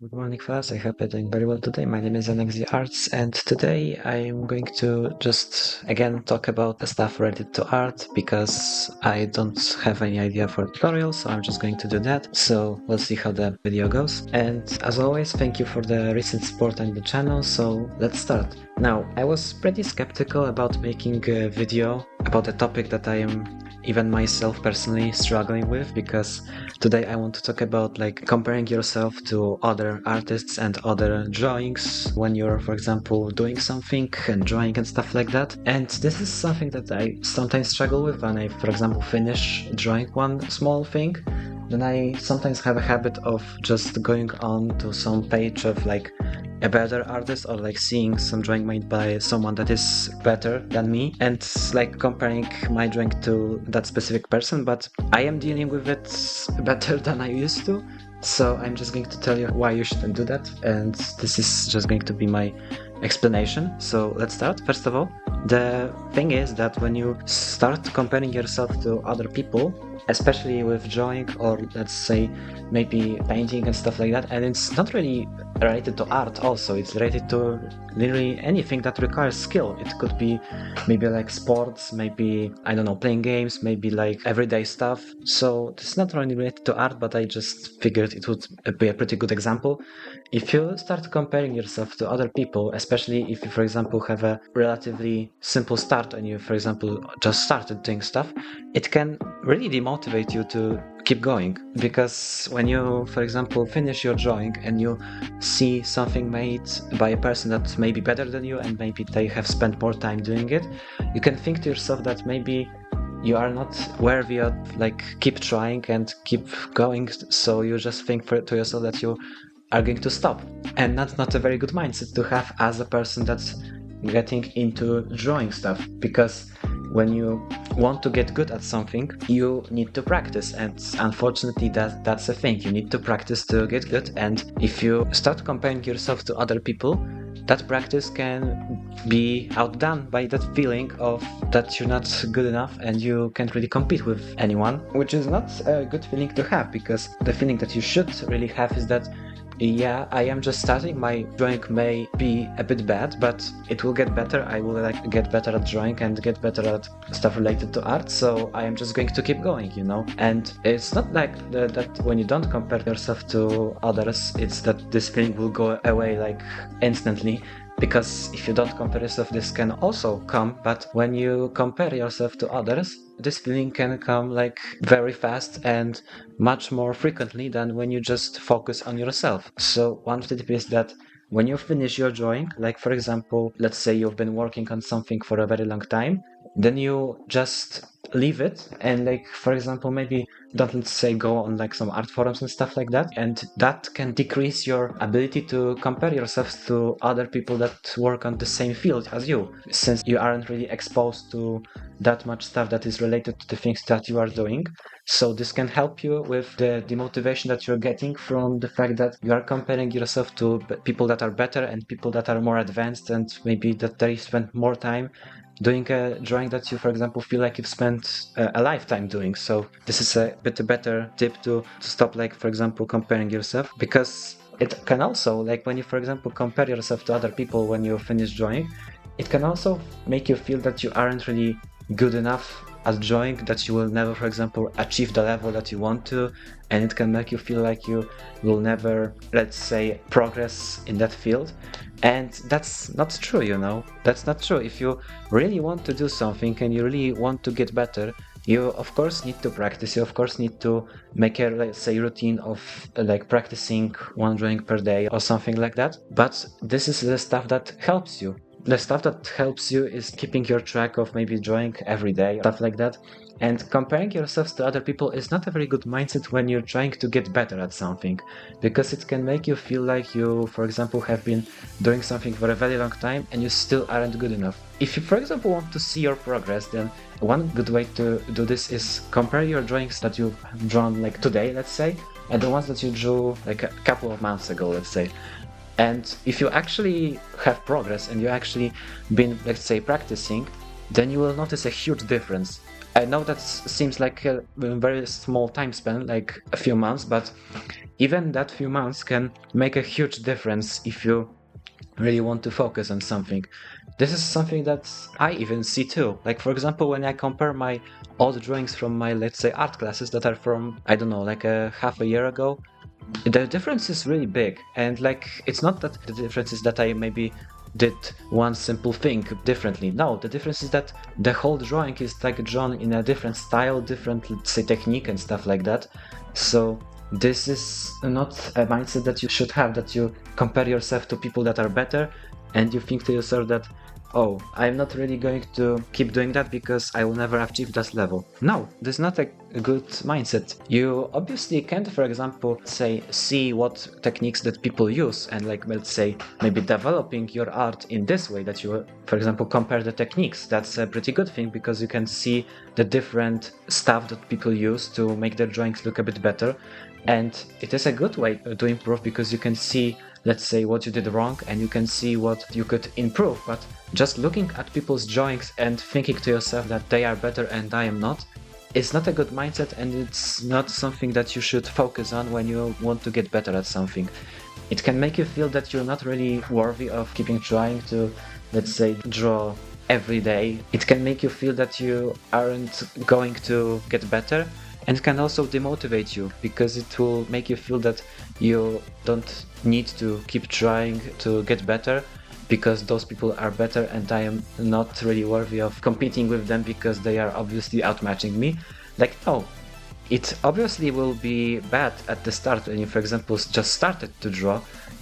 Good morning, fellas. I hope you're doing very well today. My name is NXZ Arts, and today I'm going to just again talk about the stuff related to art because I don't have any idea for tutorials, so I'm just going to do that. So we'll see how the video goes. And as always, thank you for the recent support on the channel. So let's start. Now, I was pretty skeptical about making a video about a topic that I am even myself personally struggling with, because today I want to talk about like comparing yourself to other artists and other drawings when you're, for example, doing something and drawing and stuff like that. And this is something that I sometimes struggle with when I, for example, finish drawing one small thing. Then I sometimes have a habit of just going on to some page of like a better artist, or like seeing some drawing made by someone that is better than me and like comparing my drawing to that specific person. But I am dealing with it better than I used to, so I'm just going to tell you why you shouldn't do that, and this is just going to be my explanation. So let's start. First of all, the thing is that when you start comparing yourself to other people, especially with drawing or let's say maybe painting and stuff like that, and it's not really related to art, also it's related to literally anything that requires skill. It could be maybe like sports, maybe I don't know, playing games, maybe like everyday stuff. So this is not really related to art, but I just figured it would be a pretty good example. If you start comparing yourself to other people, especially if you, for example, have a relatively simple start and you, for example, just started doing stuff, it can really demotivate you to keep going. Because when you, for example, finish your drawing and you see something made by a person that may be better than you and maybe they have spent more time doing it, you can think to yourself that maybe you are not worthy of like keep trying and keep going. So you just think to yourself that you are going to stop, and that's not a very good mindset to have as a person that's getting into drawing stuff. Because when you want to get good at something, you need to practice, and unfortunately that's a thing. You need to practice to get good, and if you start comparing yourself to other people, that practice can be outdone by that feeling of that you're not good enough and you can't really compete with anyone, which is not a good feeling to have. Because the feeling that you should really have is that, yeah, I am just starting. My drawing may be a bit bad, but it will get better. I will like get better at drawing and get better at stuff related to art. So I am just going to keep going, you know. And it's not like that when you don't compare yourself to others, it's that this feeling will go away like instantly. Because if you don't compare yourself, this can also come. But when you compare yourself to others, this feeling can come like very fast and much more frequently than when you just focus on yourself. So one tip is that when you finish your drawing, like for example, let's say you've been working on something for a very long time, then you just leave it and like for example maybe don't, let's say, go on like some art forums and stuff like that, and that can decrease your ability to compare yourself to other people that work on the same field as you, since you aren't really exposed to that much stuff that is related to the things that you are doing. So this can help you with the demotivation that you're getting from the fact that you are comparing yourself to people that are better and people that are more advanced, and maybe that they spend more time doing a drawing that you, for example, feel like you've spent a lifetime doing. So this is a bit a better tip to stop, like, for example, comparing yourself. Because it can also, like, when you, for example, compare yourself to other people when you finish drawing, it can also make you feel that you aren't really good enough at drawing, that you will never, for example, achieve the level that you want to, and it can make you feel like you will never, let's say, progress in that field. And that's not true, you know. That's not true. If you really want to do something and you really want to get better, you of course need to practice. You of course need to make a, let's say, routine of like practicing one drawing per day or something like that. But this is the stuff that helps you. The stuff that helps you is keeping your track of maybe drawing every day, stuff like that. And comparing yourselves to other people is not a very good mindset when you're trying to get better at something, because it can make you feel like you, for example, have been doing something for a very long time and you still aren't good enough. If you, for example, want to see your progress, then one good way to do this is compare your drawings that you've drawn like today, let's say, and the ones that you drew like a couple of months ago, let's say. And if you actually have progress and you actually been, let's say, practicing, then you will notice a huge difference. I know that seems like a very small time span, like a few months, but even that few months can make a huge difference if you really want to focus on something. This is something that I even see too. Like, for example, when I compare my old drawings from my, let's say, art classes that are from, I don't know, like a half a year ago, the difference is really big. And like, it's not that the difference is that I maybe did one simple thing differently. No, the difference is that the whole drawing is like drawn in a different style, different, let's say, technique and stuff like that. So this is not a mindset that you should have, that you compare yourself to people that are better and you think to yourself that, oh, I'm not really going to keep doing that because I will never achieve that level. No, this is not a good mindset. You obviously can't, for example, say, see what techniques that people use and, like, let's say, maybe developing your art in this way that you, for example, compare the techniques. That's a pretty good thing because you can see the different stuff that people use to make their drawings look a bit better. And it is a good way to improve because you can see, let's say, what you did wrong and you can see what you could improve. But just looking at people's drawings and thinking to yourself that they are better and I am not, is not a good mindset, and it's not something that you should focus on when you want to get better at something. It can make you feel that you're not really worthy of keeping trying to, let's say, draw every day. It can make you feel that you aren't going to get better, and can also demotivate you because it will make you feel that you don't need to keep trying to get better because those people are better and I am not really worthy of competing with them because they are obviously outmatching me. Like, no, it obviously will be bad at the start when you, for example, just started to draw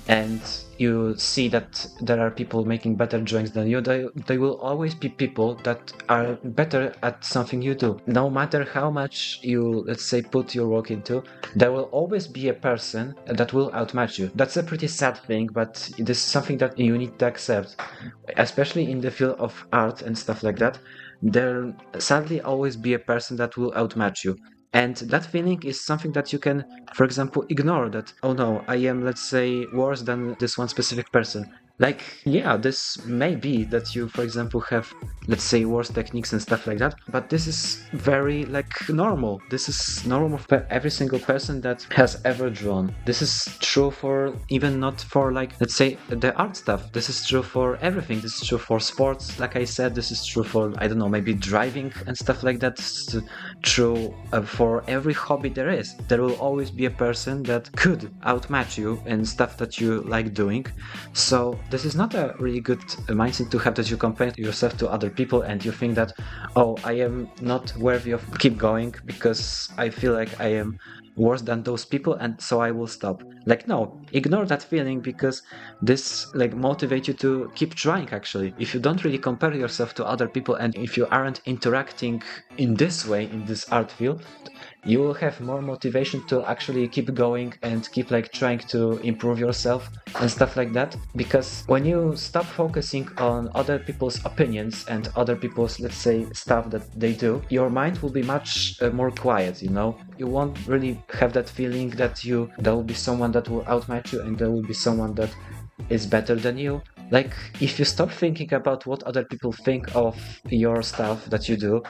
and you see that there are people making better drawings than you. They will always be people that are better at something you do. No matter how much you, let's say, put your work into, there will always be a person that will outmatch you. That's a pretty sad thing, but this is something that you need to accept, especially in the field of art and stuff like that. There sadly always be a person that will outmatch you. And that feeling is something that you can, for example, ignore that, oh no, I am, let's say, worse than this one specific person. Like, yeah, this may be that you, for example, have, let's say, worse techniques and stuff like that, but this is very, like, normal. This is normal for every single person that has ever drawn. This is true for even not for, like, let's say, the art stuff. This is true for everything. This is true for sports, like I said. This is true for, I don't know, maybe driving and stuff like that. This is true for every hobby there is. There will always be a person that could outmatch you in stuff that you like doing. So this is not a really good mindset to have, that you compare yourself to other people and you think that, oh, I am not worthy of keep going because I feel like I am worse than those people and so I will stop. Like, no, ignore that feeling because this, like, motivate you to keep trying. Actually, if you don't really compare yourself to other people and if you aren't interacting in this way in this art field, you will have more motivation to actually keep going and keep, like, trying to improve yourself and stuff like that. Because when you stop focusing on other people's opinions and other people's, let's say, stuff that they do, your mind will be much more quiet, you know. You won't really have that feeling that there will be someone that will outmatch you and there will be someone that is better than you. Like, if you stop thinking about what other people think of your stuff that you do,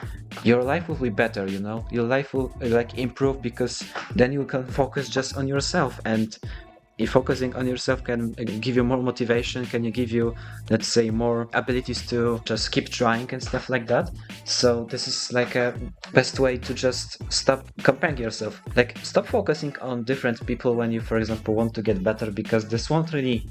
your life will be better, you know. Your life will, like, improve because then you can focus just on yourself, and if focusing on yourself can give you more motivation, can you give you, let's say, more abilities to just keep trying and stuff like that. So this is like a best way to just stop comparing yourself. Like, stop focusing on different people when you, for example, want to get better, because this won't really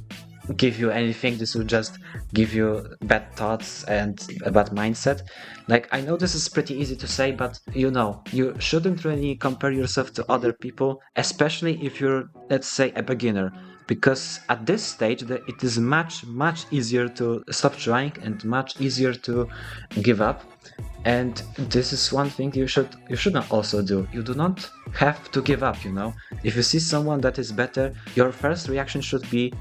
give you anything. This will just give you bad thoughts and a bad mindset. Like, I know this is pretty easy to say, but you know, you shouldn't really compare yourself to other people, especially if you're, let's say, a beginner, because at this stage it is much easier to stop trying and much easier to give up. And this is one thing you should not also do. You do not have to give up, you know. If you see someone that is better, your first reaction should be,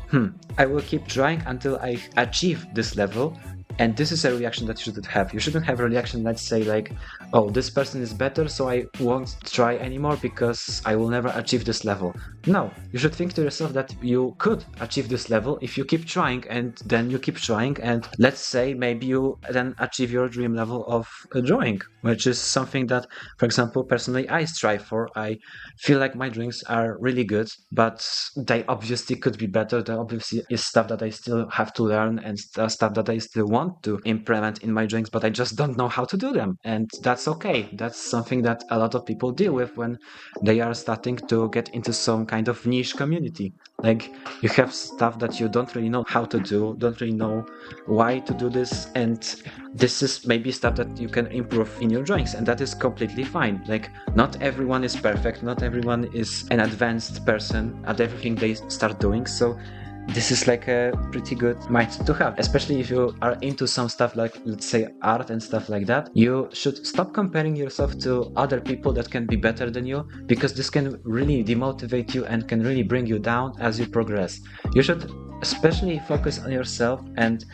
I will keep trying until I achieve this level, And this is a reaction that you shouldn't have. You shouldn't have a reaction, let's say, like, oh, this person is better, so I won't try anymore because I will never achieve this level. No, you should think to yourself that you could achieve this level if you keep trying, and then you keep trying, and let's say maybe you then achieve your dream level of drawing, which is something that, for example, personally I strive for. I feel like my drawings are really good, but they obviously could be better. There obviously is stuff that I still have to learn and stuff that I still want to implement in my drawings, but I just don't know how to do them. And that's okay. That's something that a lot of people deal with when they are starting to get into some kind of niche community. Like, you have stuff that you don't really know how to do, don't really know why to do this, and this is maybe stuff that you can improve in your drawings, and that is completely fine. Like, not everyone is perfect, not everyone is an advanced person at everything they start doing, so this is like a pretty good mindset to have, especially if you are into some stuff like, let's say, art and stuff like that. You should stop comparing yourself to other people that can be better than you, because this can really demotivate you and can really bring you down as you progress. You should especially focus on yourself, and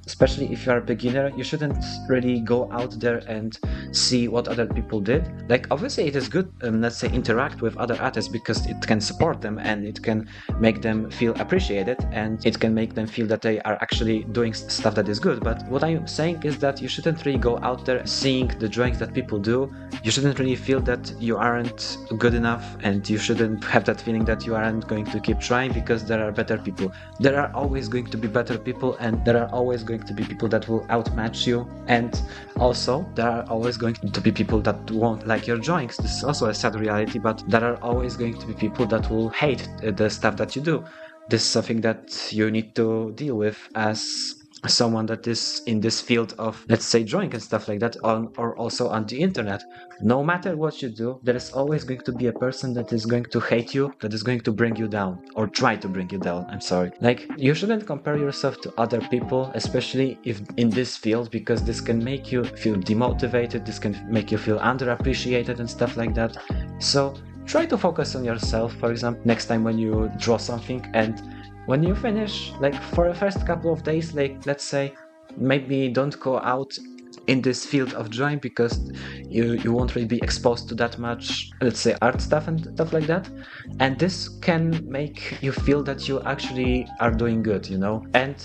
especially if you are a beginner, you shouldn't really go out there and see what other people did. Like, obviously it is good, let's say, interact with other artists, because it can support them and it can make them feel appreciated, and it can make them feel that they are actually doing stuff that is good. But what I'm saying is that you shouldn't really go out there seeing the drawings that people do. You shouldn't really feel that you aren't good enough, and you shouldn't have that feeling that you aren't going to keep trying because there are better people. There are always going to be better people, and there are always going to be people that will outmatch you, and also there are always going to be people that won't like your drawings. This is also a sad reality, but there are always going to be people that will hate the stuff that you do. This is something that you need to deal with as someone that is in this field of, let's say, drawing and stuff like that, or also on the internet. No matter what you do, there is always going to be a person that is going to hate you, that is going to bring you down, or try to bring you down. I'm sorry. Like, you shouldn't compare yourself to other people, especially if in this field, because this can make you feel demotivated, this can make you feel underappreciated and stuff like that. So try to focus on yourself, for example, next time when you draw something, and when you finish, like, for the first couple of days, like, let's say, maybe don't go out in this field of drawing, because you won't really be exposed to that much, let's say, art stuff and stuff like that, and this can make you feel that you actually are doing good, you know. And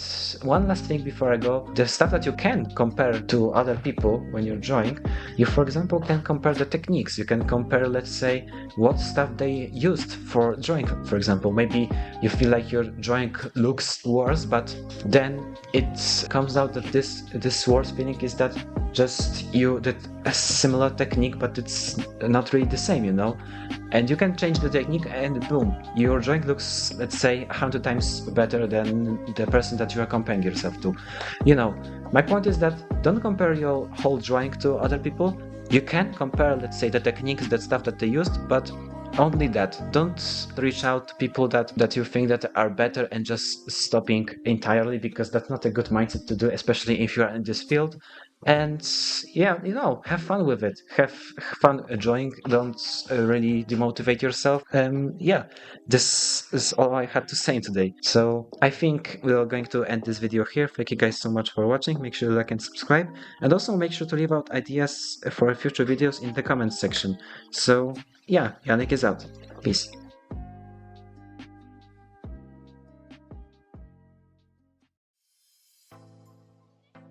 one last thing before I go, the stuff that you can compare to other people when you're drawing, you, for example, can compare the techniques. You can compare, let's say, what stuff they used for drawing. For example, maybe you feel like your drawing looks worse, but then it comes out that this worse feeling is that just you did a similar technique, but it's not really the same, you know. And you can change the technique, and boom, your drawing looks, let's say, 100 times better than the person that you are comparing yourself to. You know, my point is that don't compare your whole drawing to other people. You can compare, let's say, the techniques, that stuff that they used, but only that. Don't reach out to people that you think that are better and just stopping entirely, because that's not a good mindset to do, especially if you are in this field. And yeah, you know, have fun with it. Have fun enjoying. Don't really demotivate yourself. Yeah, this is all I had to say today. So I think we are going to end this video here. Thank you guys so much for watching. Make sure to like and subscribe, and also make sure to leave out ideas for future videos in the comments section. So yeah, Yannick is out. Peace.